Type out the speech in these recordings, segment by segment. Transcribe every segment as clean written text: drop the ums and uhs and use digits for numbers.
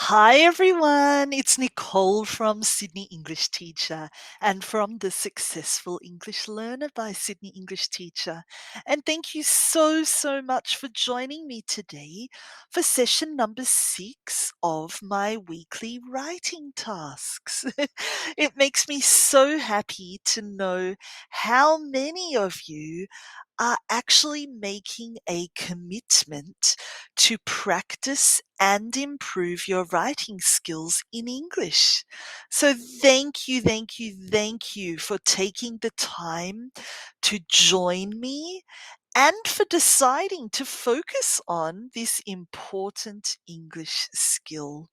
Hi everyone, it's Nicole from Sydney English Teacher and from the Successful English Learner by Sydney English Teacher. And thank you so much for joining me today for session number 6 of my weekly writing tasks. It makes me so happy to know how many of you are actually making a commitment to practice and improve your writing skills in English. So thank you for taking the time to join me and for deciding to focus on this important English skill.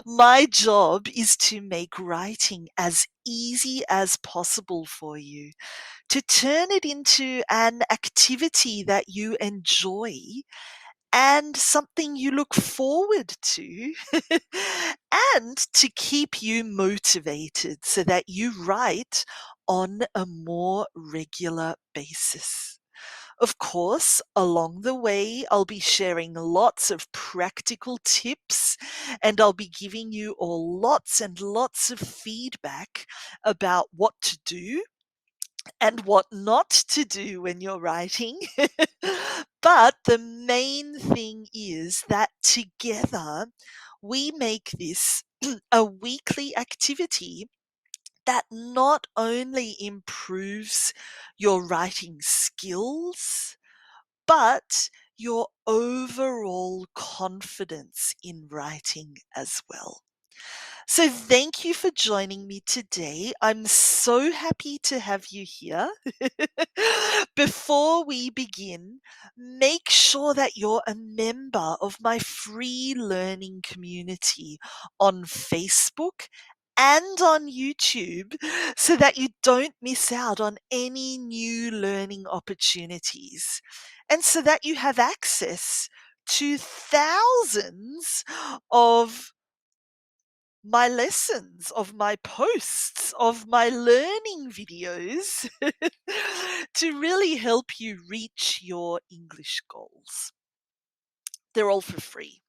My job is to make writing as easy as possible for you, to turn it into an activity that you enjoy and something you look forward to, and to keep you motivated so that you write on a more regular basis. Of course, along the way, I'll be sharing lots of practical tips and I'll be giving you all lots and lots of feedback about what to do and what not to do when you're writing. But the main thing is that together we make this a weekly activity that not only improves your writing skills, but your overall confidence in writing as well. So, thank you for joining me today. I'm so happy to have you here. Before we begin, make sure that you're a member of my free learning community on Facebook and on YouTube so that you don't miss out on any new learning opportunities and so that you have access to thousands of my lessons, of my posts, of my learning videos to really help you reach your English goals. They're all for free.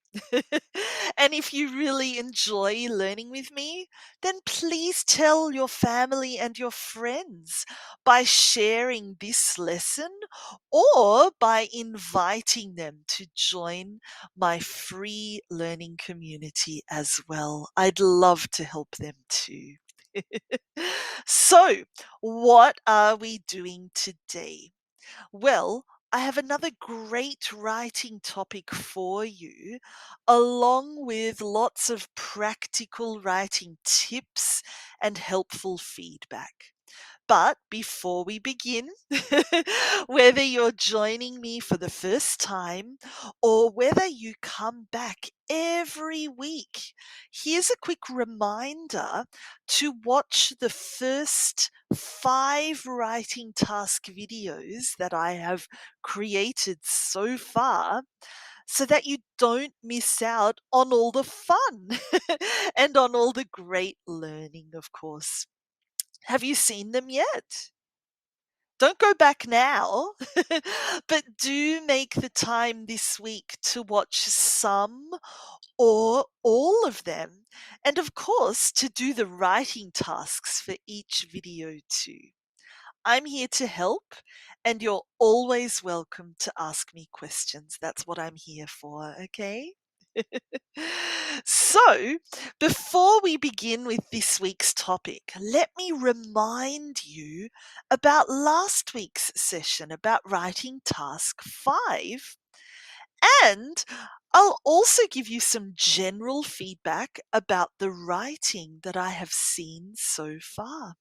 And if you really enjoy learning with me, then please tell your family and your friends by sharing this lesson or by inviting them to join my free learning community as well. I'd love to help them too. So, what are we doing today? Well, I have another great writing topic for you, along with lots of practical writing tips and helpful feedback. But before we begin, whether you're joining me for the first time or whether you come back every week, here's a quick reminder to watch the first 5 writing task videos that I have created so far so that you don't miss out on all the fun and on all the great learning, of course. Have you seen them yet? Don't go back now, but do make the time this week to watch some or all of them. And of course, to do the writing tasks for each video too. I'm here to help, and you're always welcome to ask me questions. That's what I'm here for, okay? So, before we begin with this week's topic, let me remind you about last week's session about writing task 5. And I'll also give you some general feedback about the writing that I have seen so far.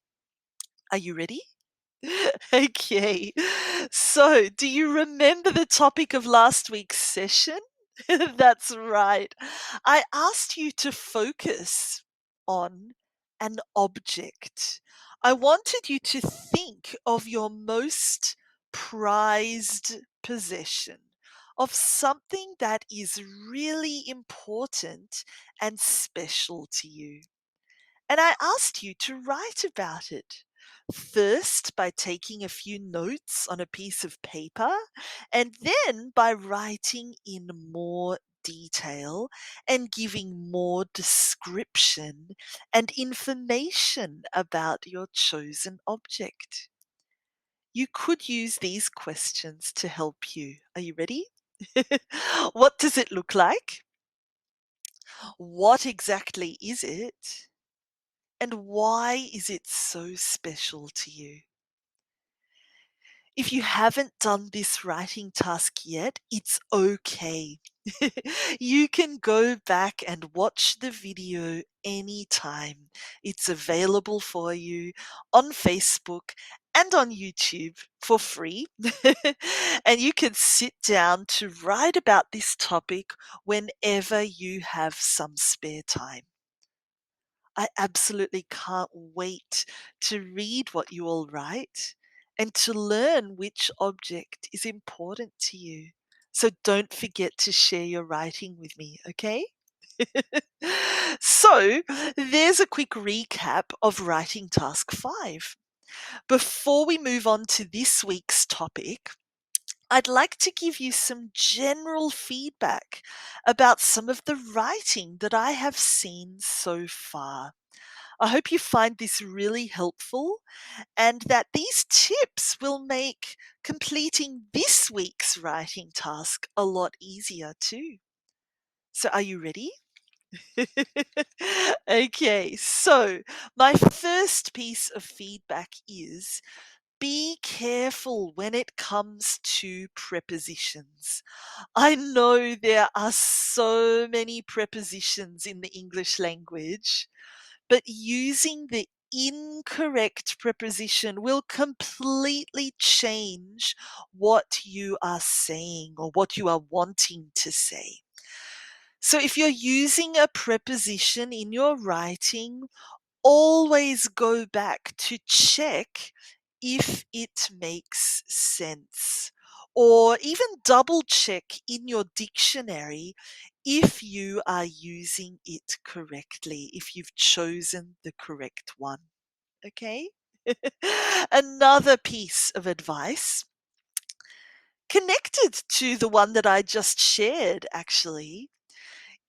Are you ready? Okay. So, do you remember the topic of last week's session? That's right. I asked you to focus on an object. I wanted you to think of your most prized possession, of something that is really important and special to you. And I asked you to write about it. First, by taking a few notes on a piece of paper, and then by writing in more detail and giving more description and information about your chosen object. You could use these questions to help you. Are you ready? What does it look like? What exactly is it? And why is it so special to you? If you haven't done this writing task yet, it's okay. You can go back and watch the video anytime. It's available for you on Facebook and on YouTube for free. And you can sit down to write about this topic whenever you have some spare time. I absolutely can't wait to read what you all write and to learn which object is important to you. So don't forget to share your writing with me, okay? So, there's a quick recap of writing task 5. Before we move on to this week's topic, I'd like to give you some general feedback about some of the writing that I have seen so far. I hope you find this really helpful and that these tips will make completing this week's writing task a lot easier too. So, are you ready? Okay, so my first piece of feedback is be careful when it comes to prepositions. I know there are so many prepositions in the English language, but using the incorrect preposition will completely change what you are saying or what you are wanting to say. So if you're using a preposition in your writing, always go back to check if it makes sense. Or even double check in your dictionary if you are using it correctly, if you've chosen the correct one. Okay? Another piece of advice connected to the one that I just shared, actually,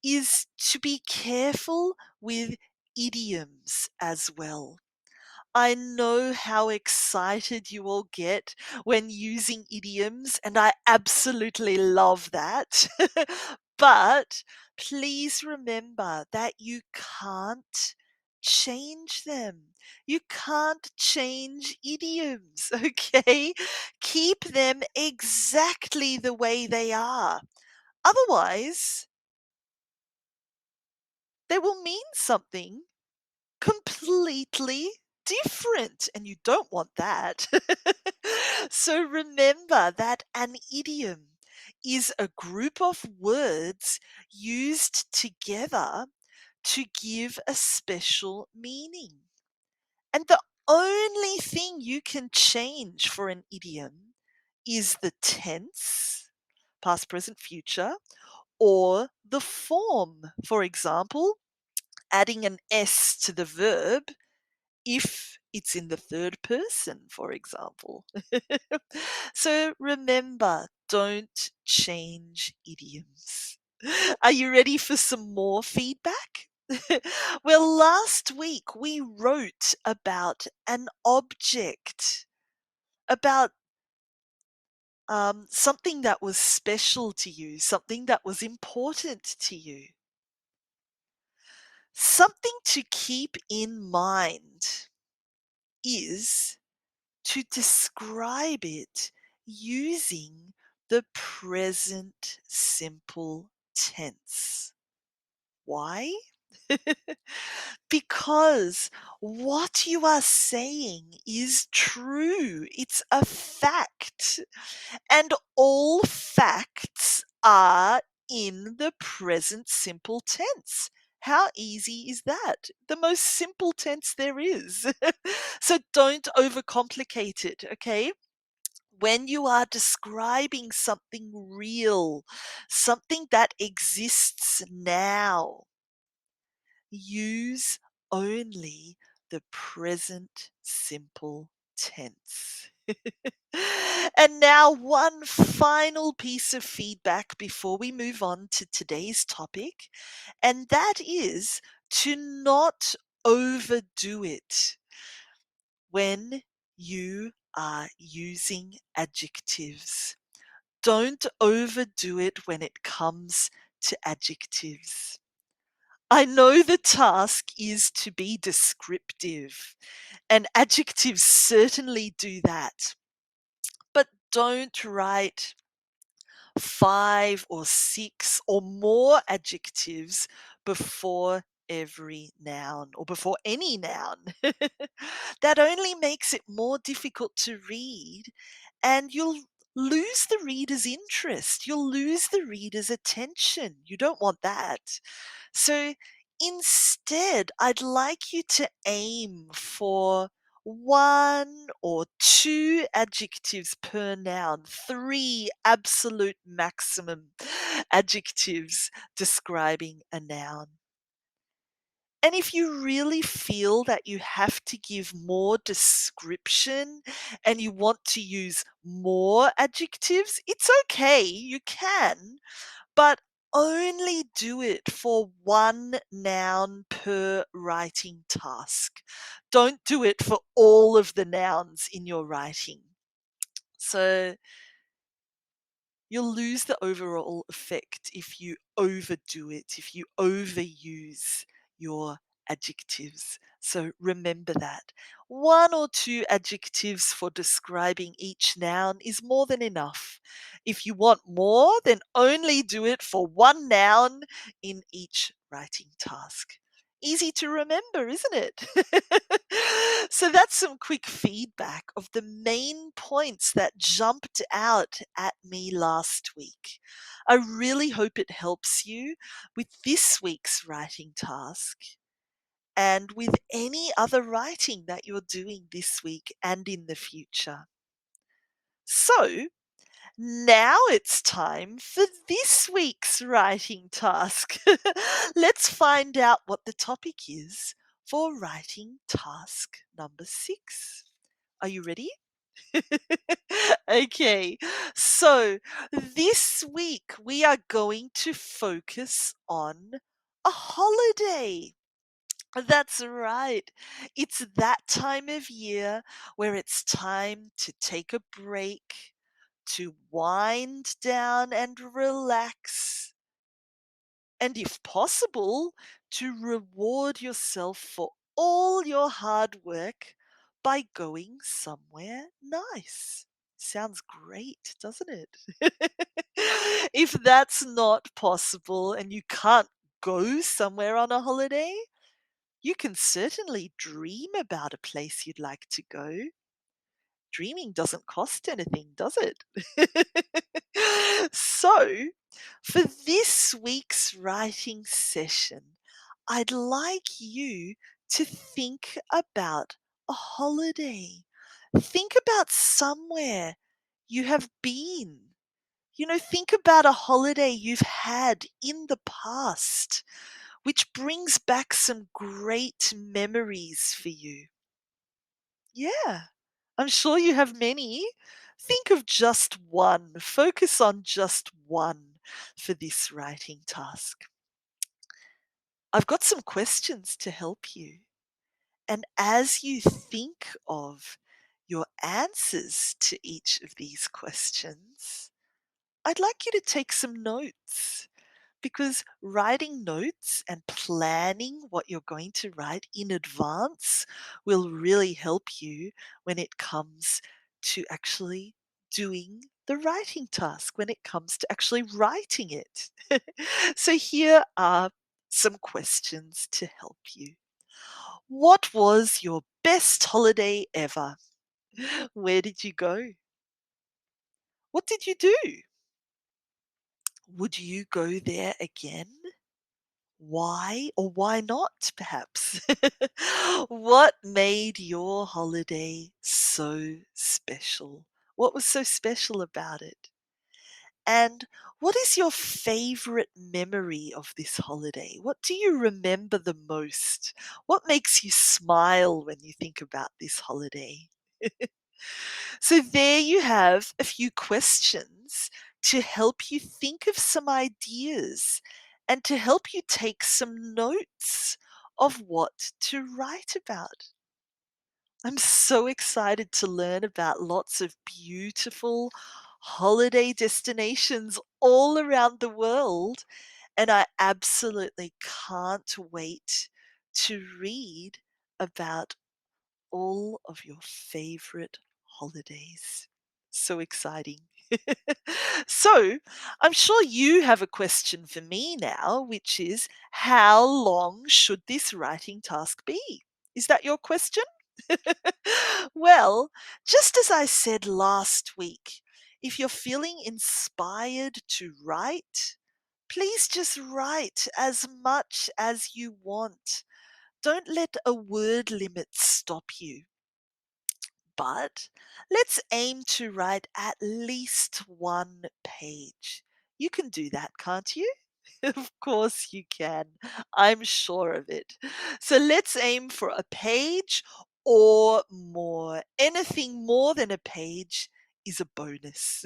is to be careful with idioms as well. I know how excited you all get when using idioms, and I absolutely love that. But please remember that you can't change them. You can't change idioms, okay? Keep them exactly the way they are. Otherwise, they will mean something completely different, and you don't want that. So remember that an idiom is a group of words used together to give a special meaning. And the only thing you can change for an idiom is the tense, past, present, future, or the form. For example, adding an S to the verb if it's in the third person, for example. So remember, don't change idioms. Are you ready for some more feedback? Well, last week we wrote about an object, about something that was special to you, something that was important to you. Something to keep in mind is to describe it using the present simple tense. Why? Because what you are saying is true. It's a fact. And all facts are in the present simple tense. How easy is that? The most simple tense there is. So don't overcomplicate it, okay? When you are describing something real, something that exists now, use only the present simple tense. And now, one final piece of feedback before we move on to today's topic, and that is to not overdo it when you are using adjectives. Don't overdo it when it comes to adjectives. I know the task is to be descriptive, and adjectives certainly do that. But don't write 5 or 6 or more adjectives before every noun or before any noun. That only makes it more difficult to read, and you'll lose the reader's interest. You'll lose the reader's attention. You don't want that. So instead, I'd like you to aim for 1 or 2 adjectives per noun, 3 absolute maximum adjectives describing a noun. And if you really feel that you have to give more description and you want to use more adjectives, it's okay, you can, but only do it for 1 noun per writing task. Don't do it for all of the nouns in your writing. So you'll lose the overall effect if you overdo it, if you overuse your adjectives. So remember that. 1 or 2 adjectives for describing each noun is more than enough. If you want more, then only do it for 1 noun in each writing task. Easy to remember, isn't it? So that's some quick feedback of the main points that jumped out at me last week. I really hope it helps you with this week's writing task and with any other writing that you're doing this week and in the future. So, now it's time for this week's writing task. Let's find out what the topic is for writing task number 6. Are you ready? Okay, so this week we are going to focus on a holiday. That's right. It's that time of year where it's time to take a break, to wind down and relax, and if possible, to reward yourself for all your hard work by going somewhere nice. Sounds great, doesn't it? If that's not possible and you can't go somewhere on a holiday, you can certainly dream about a place you'd like to go. Dreaming doesn't cost anything, does it? So, for this week's writing session, I'd like you to think about a holiday. Think about somewhere you have been. Think about a holiday you've had in the past, which brings back some great memories for you. Yeah, I'm sure you have many. Think of just one. Focus on just one for this writing task. I've got some questions to help you. And as you think of your answers to each of these questions, I'd like you to take some notes, because writing notes and planning what you're going to write in advance will really help you when it comes to actually doing the writing task, when it comes to actually writing it. So here are some questions to help you. What was your best holiday ever? Where did you go? What did you do? Would you go there again? Why or why not, perhaps? What made your holiday so special? What was so special about it? And what is your favorite memory of this holiday? What do you remember the most? What makes you smile when you think about this holiday? So there you have a few questions to help you think of some ideas and to help you take some notes of what to write about. I'm so excited to learn about lots of beautiful holiday destinations all around the world, and I absolutely can't wait to read about all of your favorite holidays. So exciting. So, I'm sure you have a question for me now, which is how long should this writing task be? Is that your question? Well, just as I said last week, if you're feeling inspired to write, please just write as much as you want. Don't let a word limit stop you. But let's aim to write at least one page. You can do that, can't you? Of course you can. I'm sure of it. So let's aim for a page or more. Anything more than a page is a bonus.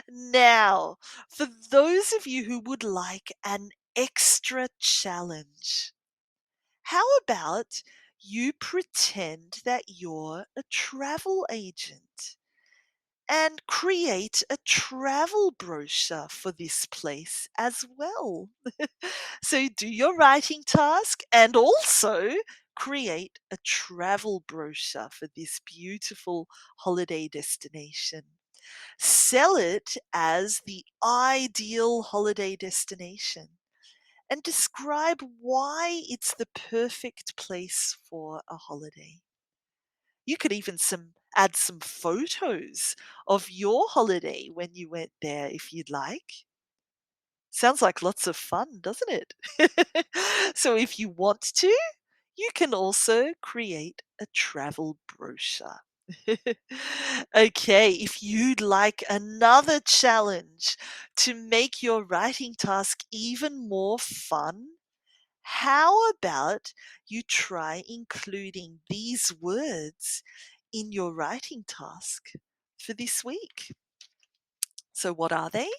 Now, for those of you who would like an extra challenge, how about you pretend that you're a travel agent and create a travel brochure for this place as well? So do your writing task and also create a travel brochure for this beautiful holiday destination. Sell it as the ideal holiday destination and describe why it's the perfect place for a holiday. You could even add some photos of your holiday when you went there if you'd like. Sounds like lots of fun, doesn't it? So if you want to, you can also create a travel brochure. Okay, if you'd like another challenge to make your writing task even more fun, how about you try including these words in your writing task for this week? So, what are they?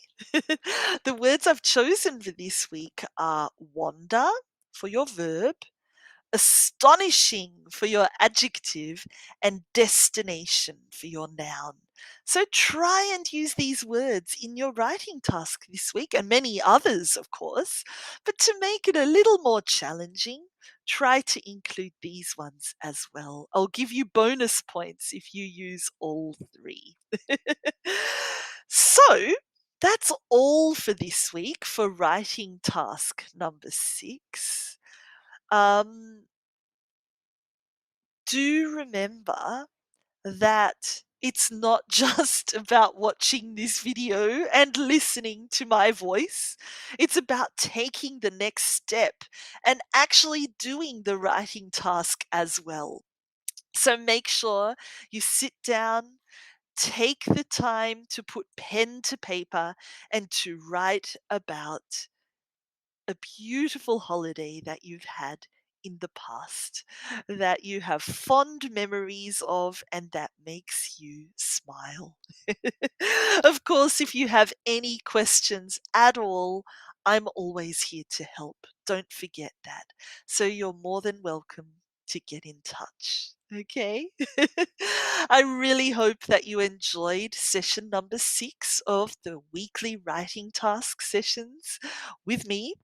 The words I've chosen for this week are wander for your verb, astonishing for your adjective, and destination for your noun. So try and use these words in your writing task this week and many others, of course. But to make it a little more challenging, try to include these ones as well. I'll give you bonus points if you use all three. So that's all for this week for writing task number 6. Um, do remember that it's not just about watching this video and listening to my voice. It's about taking the next step and actually doing the writing task as well. So make sure you sit down, take the time to put pen to paper and to write about a beautiful holiday that you've had in the past, that you have fond memories of, and that makes you smile. Of course, if you have any questions at all, I'm always here to help. Don't forget that. So you're more than welcome to get in touch. Okay. I really hope that you enjoyed session number 6 of the weekly writing task sessions with me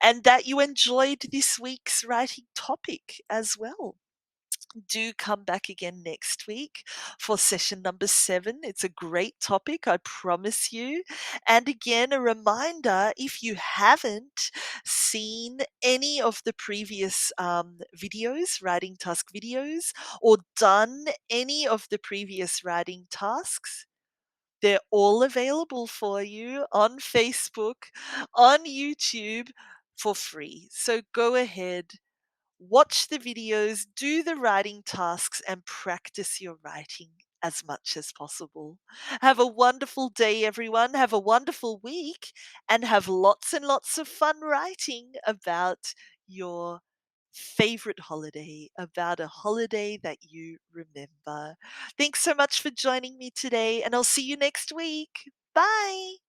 and that you enjoyed this week's writing topic as well. Do come back again next week for session number 7. It's a great topic, I promise you. And again, a reminder if you haven't seen any of the previous videos, writing task videos, or done any of the previous writing tasks, they're all available for you on Facebook, on YouTube for free. So go ahead, watch the videos, do the writing tasks, and practice your writing as much as possible. Have a wonderful day, everyone. Have a wonderful week, and have lots and lots of fun writing about your favorite holiday, about a holiday that you remember. Thanks so much for joining me today, and I'll see you next week. Bye.